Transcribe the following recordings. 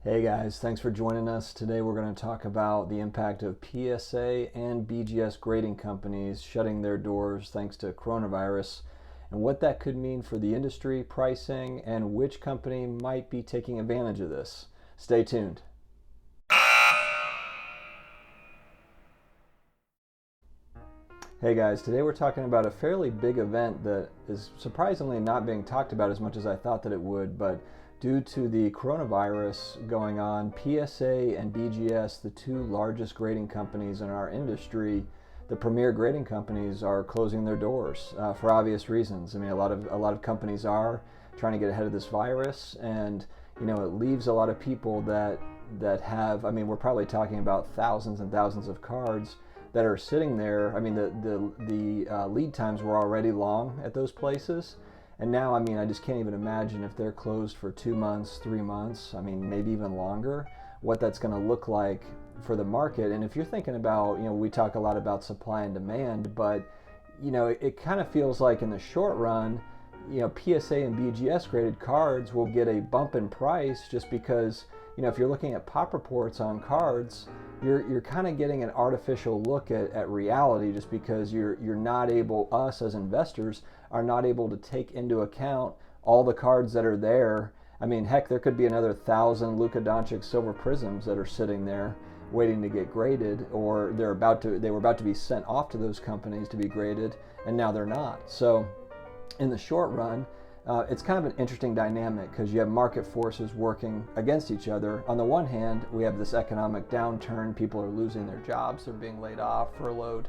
Hey guys, thanks for joining us. Today we're going to talk about the impact of PSA and BGS grading companies shutting their doors thanks to coronavirus and what that could mean for the industry, pricing, and which company might be taking advantage of this. Stay tuned. Hey guys, today we're talking about a fairly big event that is surprisingly not being talked about as much as I thought that it would, but due to the coronavirus going on, PSA and BGS, the two largest grading companies in our industry, the premier grading companies, are closing their doors for obvious reasons. I mean, a lot of companies are trying to get ahead of this virus, and it leaves a lot of people that have. I mean, we're probably talking about thousands and thousands of cards that are sitting there. I mean, the lead times were already long at those places. And now, I mean, I just can't even imagine if they're closed for 2 months, 3 months, I mean, maybe even longer, what that's going to look like for the market. And if you're thinking about, we talk a lot about supply and demand, but, it kind of feels like in the short run, PSA and BGS graded cards will get a bump in price just because, if you're looking at pop reports on cards, you're kind of getting an artificial look at reality just because you're not able, us as investors are not able to take into account all the cards that are there. I mean, heck, there could be another 1,000 Luka Doncic silver prisms that are sitting there waiting to get graded, or they were about to be sent off to those companies to be graded, and now they're not. So in the short run, it's kind of an interesting dynamic because you have market forces working against each other. On the one hand, we have this economic downturn. People are losing their jobs. They're being laid off, furloughed.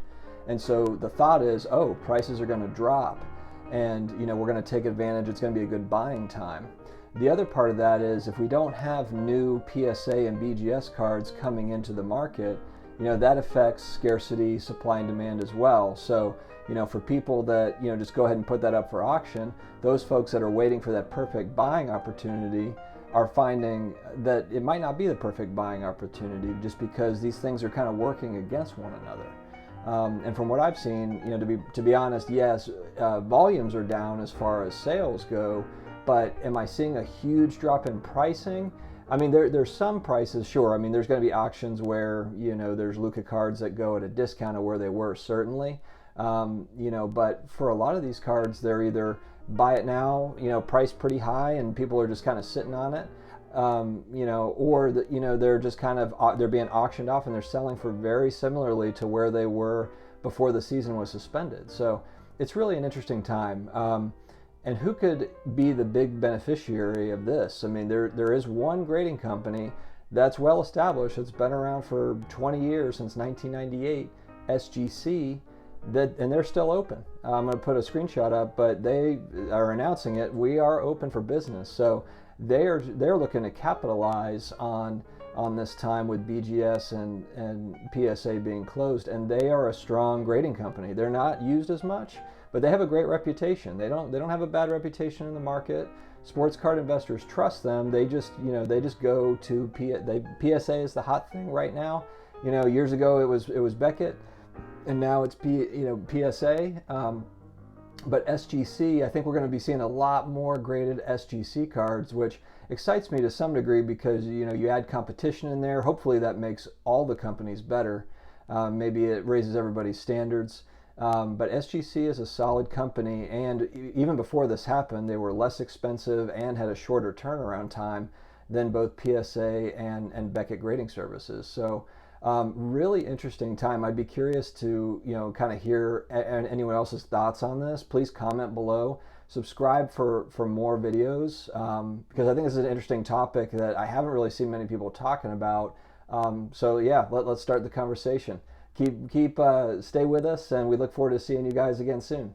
And so the thought is, prices are going to drop and, we're going to take advantage. It's going to be a good buying time. The other part of that is if we don't have new PSA and BGS cards coming into the market, that affects scarcity, supply and demand as well. So, for people that, just go ahead and put that up for auction, those folks that are waiting for that perfect buying opportunity are finding that it might not be the perfect buying opportunity just because these things are kind of working against one another. And from what I've seen, to be honest, yes, volumes are down as far as sales go, but am I seeing a huge drop in pricing? I mean, there's some prices, sure. I mean, there's going to be auctions where, there's Luka cards that go at a discount of where they were, certainly. But for a lot of these cards, they're either buy it now, priced pretty high and people are just kind of sitting on it, or they're just kind of, they're being auctioned off and they're selling for very similarly to where they were before the season was suspended. So it's really an interesting time. And who could be the big beneficiary of this? I mean, there is one grading company that's well established. It's been around for 20 years, since 1998, SGC, and they're still open. I'm going to put a screenshot up, but they are announcing it. We are open for business. So they're looking to capitalize on this time with BGS and PSA being closed, and they are a strong grading company. They're not used as much, but they have a great reputation. They don't have a bad reputation in the market. Sports card investors trust them. They just go to PSA is the hot thing right now. Years ago it was Beckett, and now it's PSA. But SGC, I think we're going to be seeing a lot more graded SGC cards, which excites me to some degree because you add competition in there. Hopefully that makes all the companies better. Maybe it raises everybody's standards. But SGC is a solid company, and even before this happened, they were less expensive and had a shorter turnaround time than both PSA and Beckett grading services. So really interesting time. I'd be curious to kind of hear anyone else's thoughts on this. Please comment below. Subscribe for more videos because I think this is an interesting topic that I haven't really seen many people talking about. So yeah, let's start the conversation. Stay with us, and we look forward to seeing you guys again soon.